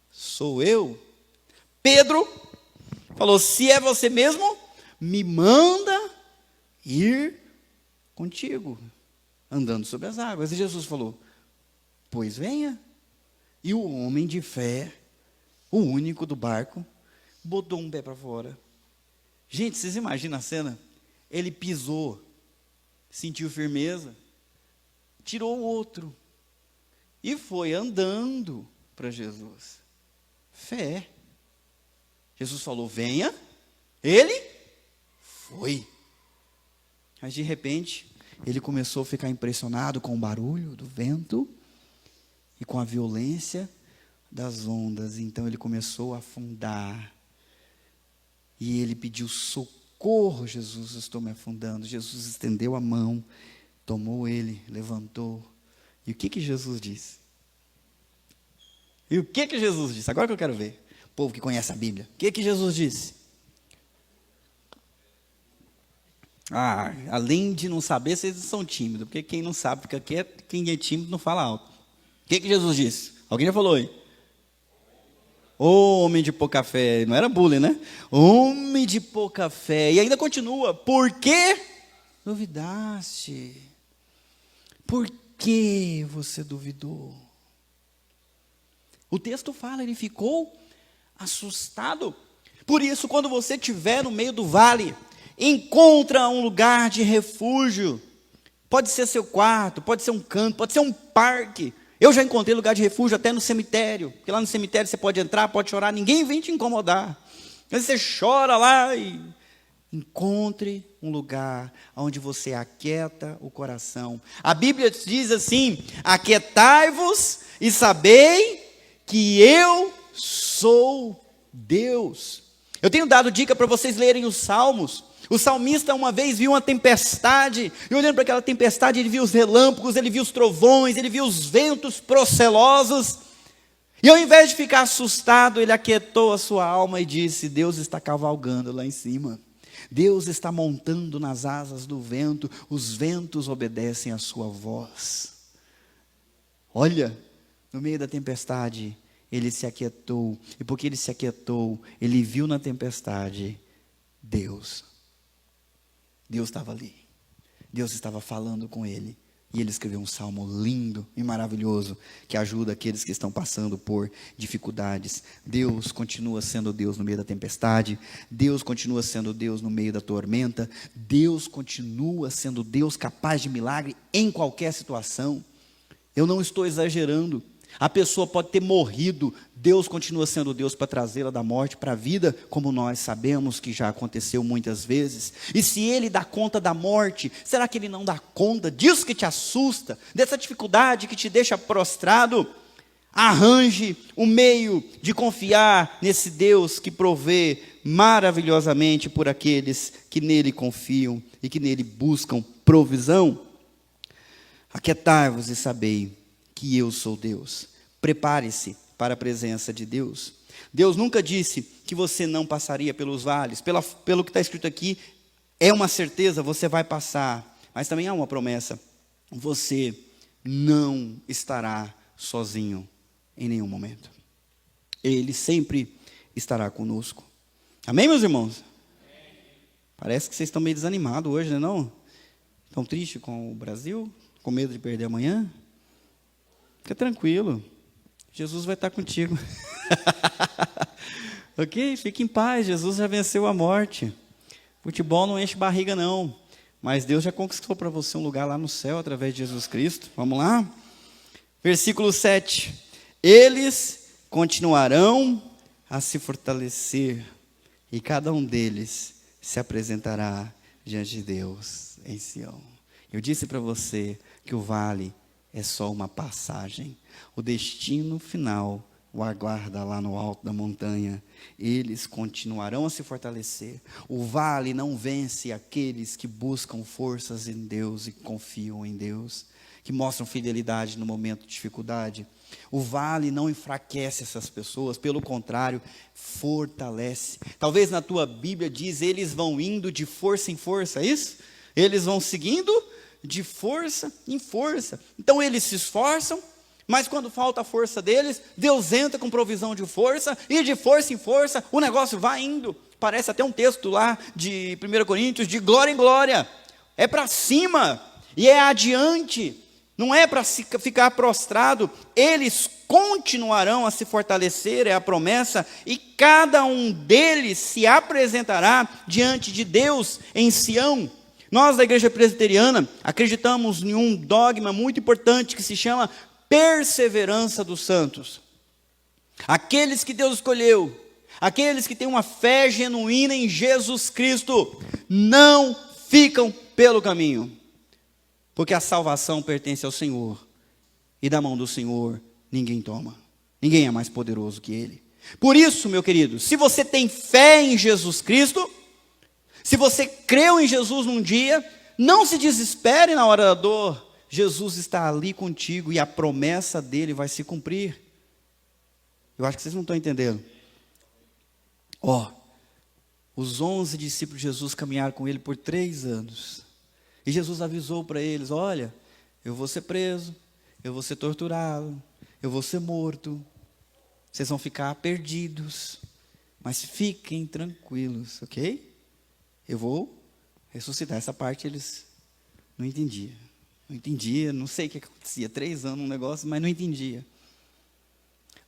sou eu. Pedro falou, se é você mesmo, me manda ir contigo, andando sobre as águas. E Jesus falou, pois venha. E o homem de fé, o único do barco, botou um pé para fora. Gente, vocês imaginam a cena? Ele pisou, sentiu firmeza, tirou o outro e foi andando para Jesus. Fé. Jesus falou, venha. Ele foi. Mas de repente, ele começou a ficar impressionado com o barulho do vento e com a violência das ondas. Então ele começou a afundar. E ele pediu socorro, Jesus, estou me afundando. Jesus estendeu a mão, tomou ele, levantou. E o que Jesus disse? E o que Jesus disse? Agora que eu quero ver. O povo que conhece a Bíblia. O que Jesus disse? Além de não saber, vocês são tímidos. Porque quem não sabe fica quieto, quem é tímido não fala alto. O que Jesus disse? Alguém já falou aí? Homem de pouca fé. Não era bullying, né? Homem de pouca fé. E ainda continua. Por que duvidaste? Por que você duvidou? O texto fala, ele ficou assustado. Por isso, quando você estiver no meio do vale, encontra um lugar de refúgio. Pode ser seu quarto, pode ser um canto, pode ser um parque. Eu já encontrei lugar de refúgio até no cemitério, porque lá no cemitério você pode entrar, pode chorar, ninguém vem te incomodar. Mas você chora lá e encontre um lugar onde você aquieta o coração. A Bíblia diz assim: aquietai-vos e sabei que eu sou Deus. Eu tenho dado dica para vocês lerem os Salmos. O salmista uma vez viu uma tempestade, e olhando para aquela tempestade, ele viu os relâmpagos, ele viu os trovões, ele viu os ventos procelosos, e ao invés de ficar assustado, ele aquietou a sua alma e disse: Deus está cavalgando lá em cima, Deus está montando nas asas do vento, os ventos obedecem à sua voz. Olha, no meio da tempestade, ele se aquietou, e porque ele se aquietou, ele viu na tempestade Deus. Deus estava ali, Deus estava falando com ele, e ele escreveu um salmo lindo e maravilhoso, que ajuda aqueles que estão passando por dificuldades. Deus continua sendo Deus no meio da tempestade, Deus continua sendo Deus no meio da tormenta, Deus continua sendo Deus capaz de milagre em qualquer situação. Eu não estou exagerando. A pessoa pode ter morrido, Deus continua sendo Deus para trazê-la da morte para a vida, como nós sabemos que já aconteceu muitas vezes. E se Ele dá conta da morte, será que Ele não dá conta disso que te assusta, dessa dificuldade que te deixa prostrado? Arranje um meio de confiar nesse Deus que provê maravilhosamente por aqueles que nele confiam e que nele buscam provisão. Aquietai-vos e sabei que eu sou Deus. Prepare-se para a presença de Deus. Deus nunca disse que você não passaria pelos vales. Pelo que está escrito aqui, é uma certeza, você vai passar. Mas também há uma promessa: você não estará sozinho em nenhum momento. Ele sempre estará conosco. Amém, meus irmãos? Parece que vocês estão meio desanimados hoje, não é não? Estão tristes com o Brasil? Com medo de perder amanhã? Fica tranquilo, Jesus vai estar contigo. Ok? Fique em paz, Jesus já venceu a morte. Futebol não enche barriga não, mas Deus já conquistou para você um lugar lá no céu através de Jesus Cristo. Vamos lá? Versículo 7. Eles continuarão a se fortalecer, e cada um deles se apresentará diante de Deus em Sião. Eu disse para você que o vale é só uma passagem. O destino final o aguarda lá no alto da montanha. Eles continuarão a se fortalecer. O vale não vence aqueles que buscam forças em Deus e confiam em Deus, que mostram fidelidade no momento de dificuldade. O vale não enfraquece essas pessoas, pelo contrário, fortalece. Talvez na tua Bíblia diz: eles vão indo de força em força, é isso? Eles vão seguindo de força em força. Então eles se esforçam, mas quando falta a força deles, Deus entra com provisão de força, e de força em força o negócio vai indo. Parece até um texto lá de 1 Coríntios, de glória em glória. É para cima, e é adiante, não é para ficar prostrado. Eles continuarão a se fortalecer, é a promessa, e cada um deles se apresentará diante de Deus em Sião. Nós da Igreja Presbiteriana acreditamos em um dogma muito importante que se chama perseverança dos santos. Aqueles que Deus escolheu, aqueles que têm uma fé genuína em Jesus Cristo, não ficam pelo caminho, porque a salvação pertence ao Senhor, e da mão do Senhor ninguém toma, ninguém é mais poderoso que Ele. Por isso, meu querido, se você tem fé em Jesus Cristo, se você creu em Jesus num dia, não se desespere na hora da dor. Jesus está ali contigo e a promessa dele vai se cumprir. Eu acho que vocês não estão entendendo. Os 11 discípulos de Jesus caminharam com ele por 3 anos. E Jesus avisou para eles: olha, eu vou ser preso, eu vou ser torturado, eu vou ser morto, vocês vão ficar perdidos, mas fiquem tranquilos, ok? Eu vou ressuscitar. Essa parte eles Não entendia. Não entendia, não sei o que acontecia. 3 anos um negócio, mas não entendia.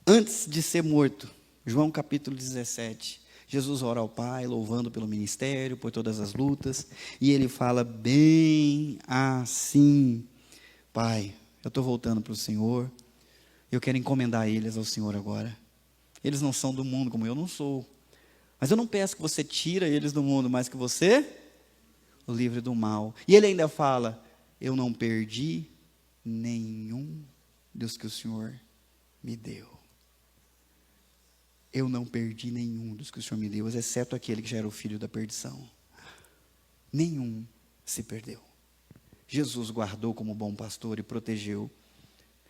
Antes de ser morto, João capítulo 17, Jesus ora ao Pai, louvando pelo ministério, por todas as lutas, e ele fala bem assim: Pai, eu estou voltando para o Senhor, eu quero encomendar eles ao Senhor agora. Eles não são do mundo como eu não sou, mas eu não peço que você tire eles do mundo, mas que você o livre do mal. E ele ainda fala: eu não perdi nenhum dos que o Senhor me deu. Eu não perdi nenhum dos que o Senhor me deu, exceto aquele que já era o filho da perdição. Nenhum se perdeu. Jesus guardou como bom pastor e protegeu.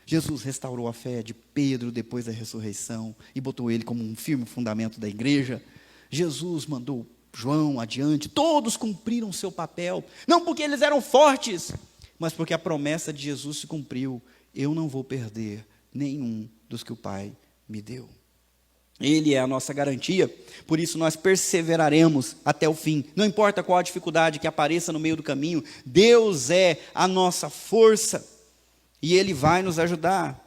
Jesus restaurou a fé de Pedro depois da ressurreição e botou ele como um firme fundamento da igreja. Jesus mandou João adiante, todos cumpriram seu papel, não porque eles eram fortes, mas porque a promessa de Jesus se cumpriu: eu não vou perder nenhum dos que o Pai me deu. Ele é a nossa garantia, por isso nós perseveraremos até o fim. Não importa qual a dificuldade que apareça no meio do caminho, Deus é a nossa força e Ele vai nos ajudar.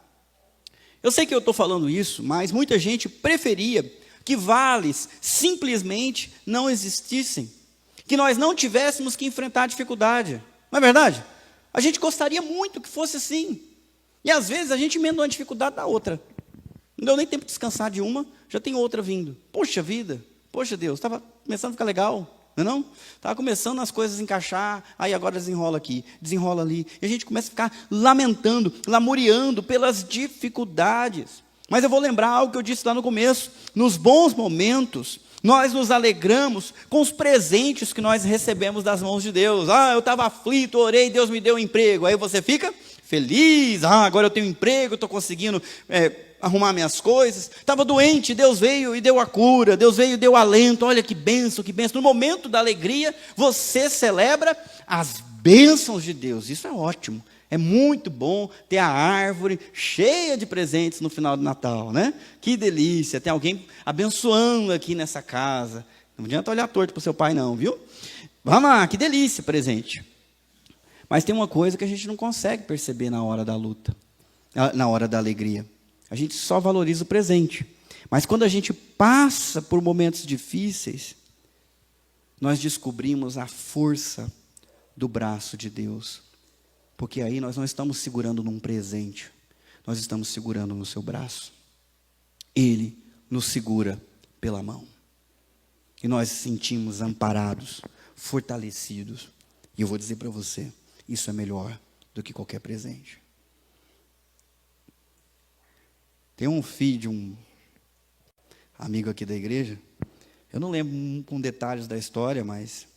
Eu sei que eu estou falando isso, mas muita gente preferia que vales simplesmente não existissem, que nós não tivéssemos que enfrentar dificuldade. Não é verdade? A gente gostaria muito que fosse assim, e às vezes a gente emenda uma dificuldade da outra. Não deu nem tempo de descansar de uma, já tem outra vindo. Poxa vida, poxa Deus, estava começando a ficar legal, não é não? Estava começando as coisas a encaixar, aí agora desenrola aqui, desenrola ali. E a gente começa a ficar lamentando, lamuriando pelas dificuldades. Mas eu vou lembrar algo que eu disse lá no começo: nos bons momentos, nós nos alegramos com os presentes que nós recebemos das mãos de Deus. Eu estava aflito, orei, Deus me deu um emprego. Aí você fica feliz: agora eu tenho um emprego, estou conseguindo arrumar minhas coisas. Estava doente, Deus veio e deu a cura, Deus veio e deu alento. Olha que bênção, que bênção. No momento da alegria, você celebra as bênçãos de Deus. Isso é ótimo. É muito bom ter a árvore cheia de presentes no final do Natal, né? Que delícia, tem alguém abençoando aqui nessa casa. Não adianta olhar torto para o seu pai não, viu? Vamos lá, que delícia presente. Mas tem uma coisa que a gente não consegue perceber na hora da luta, na hora da alegria. A gente só valoriza o presente. Mas quando a gente passa por momentos difíceis, nós descobrimos a força do braço de Deus. Porque aí nós não estamos segurando num presente, nós estamos segurando no seu braço. Ele nos segura pela mão. E nós nos sentimos amparados, fortalecidos. E eu vou dizer para você, isso é melhor do que qualquer presente. Tem um filho de um amigo aqui da igreja, eu não lembro com detalhes da história, mas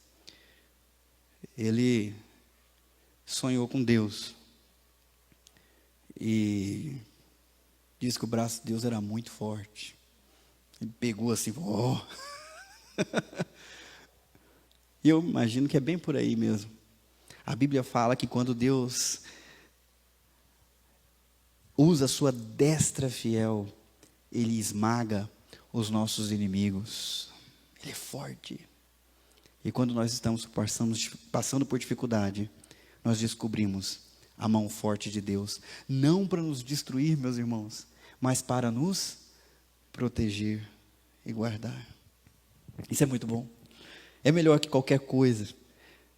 ele sonhou com Deus e disse que o braço de Deus era muito forte. Ele pegou assim, E eu imagino que é bem por aí mesmo. A Bíblia fala que quando Deus usa a sua destra fiel, Ele esmaga os nossos inimigos. Ele é forte. E quando nós estamos passando por dificuldade, nós descobrimos a mão forte de Deus, não para nos destruir, meus irmãos, mas para nos proteger e guardar. Isso é muito bom. É melhor que qualquer coisa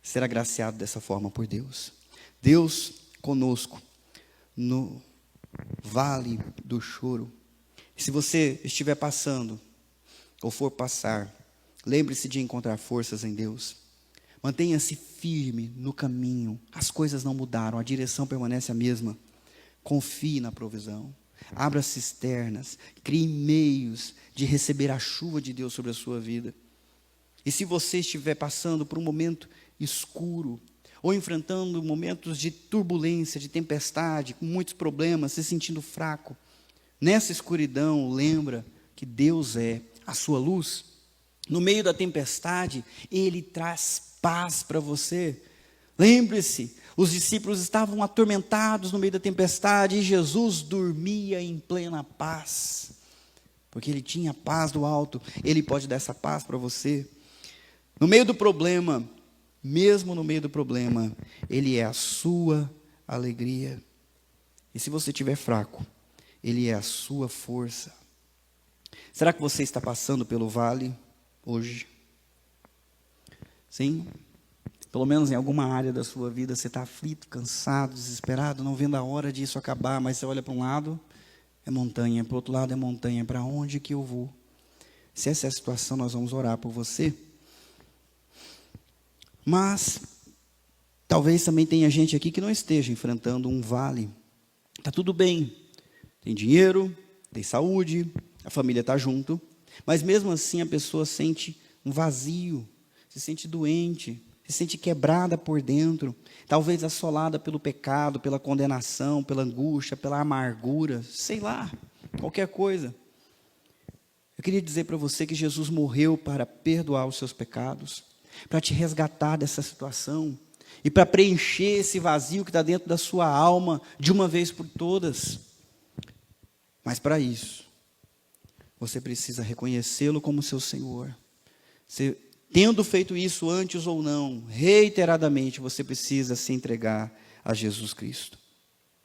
ser agraciado dessa forma por Deus. Deus conosco no vale do choro. Se você estiver passando ou for passar, lembre-se de encontrar forças em Deus. Mantenha-se firme no caminho. As coisas não mudaram, a direção permanece a mesma. Confie na provisão. Abra cisternas, crie meios de receber a chuva de Deus sobre a sua vida. E se você estiver passando por um momento escuro, ou enfrentando momentos de turbulência, de tempestade, com muitos problemas, se sentindo fraco, nessa escuridão, lembra que Deus é a sua luz. No meio da tempestade, Ele traz paz para você. Lembre-se, os discípulos estavam atormentados no meio da tempestade, e Jesus dormia em plena paz, porque Ele tinha a paz do alto. Ele pode dar essa paz para você. No meio do problema, mesmo no meio do problema, Ele é a sua alegria. E se você estiver fraco, Ele é a sua força. Será que você está passando pelo vale hoje? Sim? Pelo menos em alguma área da sua vida você está aflito, cansado, desesperado, não vendo a hora disso acabar, mas você olha para um lado, é montanha, para o outro lado é montanha, para onde que eu vou? Se essa é a situação, nós vamos orar por você. Mas talvez também tenha gente aqui que não esteja enfrentando um vale. Está tudo bem, tem dinheiro, tem saúde, a família está junto, mas mesmo assim a pessoa sente um vazio, se sente doente, se sente quebrada por dentro, talvez assolada pelo pecado, pela condenação, pela angústia, pela amargura, sei lá, qualquer coisa. Eu queria dizer para você que Jesus morreu para perdoar os seus pecados, para te resgatar dessa situação e para preencher esse vazio que está dentro da sua alma de uma vez por todas. Mas para isso, você precisa reconhecê-lo como seu Senhor. Você, tendo feito isso antes ou não, reiteradamente, você precisa se entregar a Jesus Cristo.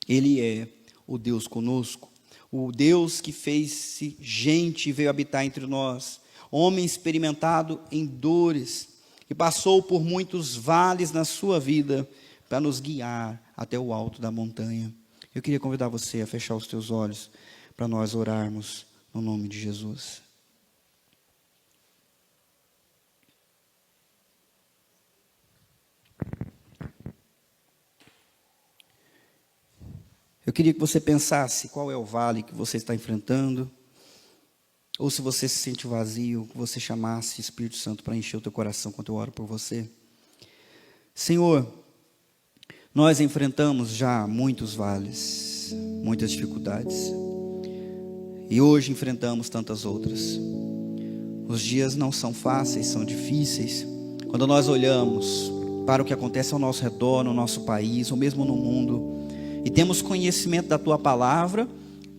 Ele é o Deus conosco, o Deus que fez-se gente e veio habitar entre nós, homem experimentado em dores, que passou por muitos vales na sua vida para nos guiar até o alto da montanha. Eu queria convidar você a fechar os teus olhos para nós orarmos no nome de Jesus. Eu queria que você pensasse qual é o vale que você está enfrentando, ou se você se sente vazio, que você chamasse o Espírito Santo para encher o teu coração quando eu oro por você. Senhor, nós enfrentamos já muitos vales, muitas dificuldades, e hoje enfrentamos tantas outras. Os dias não são fáceis, são difíceis. Quando nós olhamos para o que acontece ao nosso redor, no nosso país, ou mesmo no mundo, e temos conhecimento da Tua Palavra,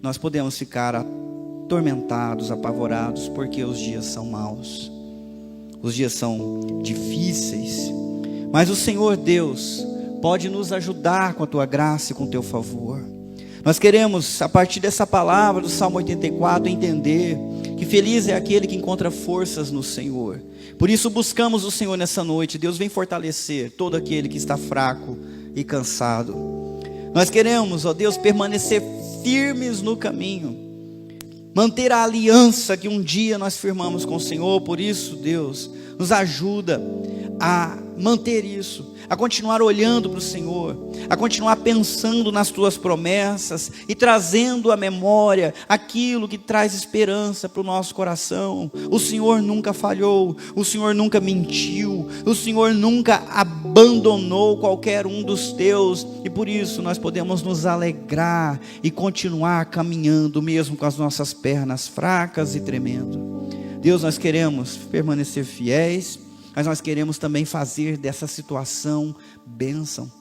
nós podemos ficar atormentados, apavorados, porque os dias são maus. Os dias são difíceis. Mas o Senhor Deus pode nos ajudar com a Tua graça e com o Teu favor. Nós queremos, a partir dessa palavra do Salmo 84, entender que feliz é aquele que encontra forças no Senhor. Por isso buscamos o Senhor nessa noite. Deus vem fortalecer todo aquele que está fraco e cansado. Nós queremos, ó Deus, permanecer firmes no caminho, manter a aliança que um dia nós firmamos com o Senhor. Por isso, Deus, nos ajuda a manter isso, a continuar olhando para o Senhor, a continuar pensando nas Tuas promessas e trazendo à memória aquilo que traz esperança para o nosso coração. O Senhor nunca falhou, o Senhor nunca mentiu, o Senhor nunca abandonou qualquer um dos Teus, e por isso nós podemos nos alegrar e continuar caminhando mesmo com as nossas pernas fracas e tremendo. Deus, nós queremos permanecer fiéis, mas nós queremos também fazer dessa situação bênção.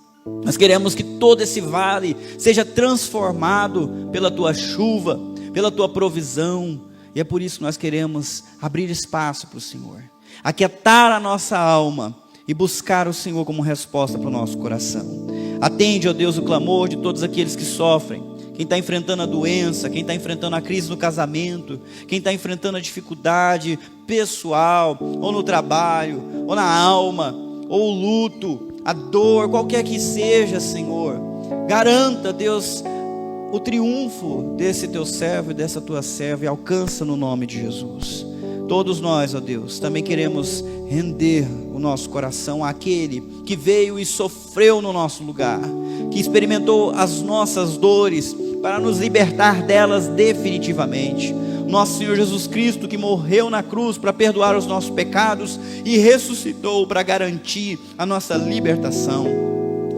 Nós queremos que todo esse vale seja transformado pela Tua chuva, pela Tua provisão. E é por isso que nós queremos abrir espaço para o Senhor, aquietar a nossa alma e buscar o Senhor como resposta para o nosso coração. Atende, ó Deus, o clamor de todos aqueles que sofrem. Quem está enfrentando a doença, quem está enfrentando a crise no casamento, quem está enfrentando a dificuldade pessoal, ou no trabalho, ou na alma, ou o luto, a dor, qualquer que seja, Senhor. Garanta, Deus, o triunfo desse Teu servo e dessa Tua serva, e alcança no nome de Jesus. Todos nós, ó Deus, também queremos render o nosso coração àquele que veio e sofreu no nosso lugar, que experimentou as nossas dores para nos libertar delas definitivamente. Nosso Senhor Jesus Cristo, que morreu na cruz para perdoar os nossos pecados e ressuscitou para garantir a nossa libertação.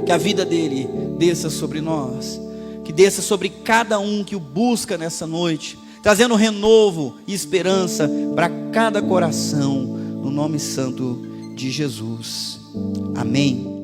Que a vida dele desça sobre nós, que desça sobre cada um que o busca nessa noite, trazendo renovo e esperança para cada coração, no nome santo de Jesus. Amém.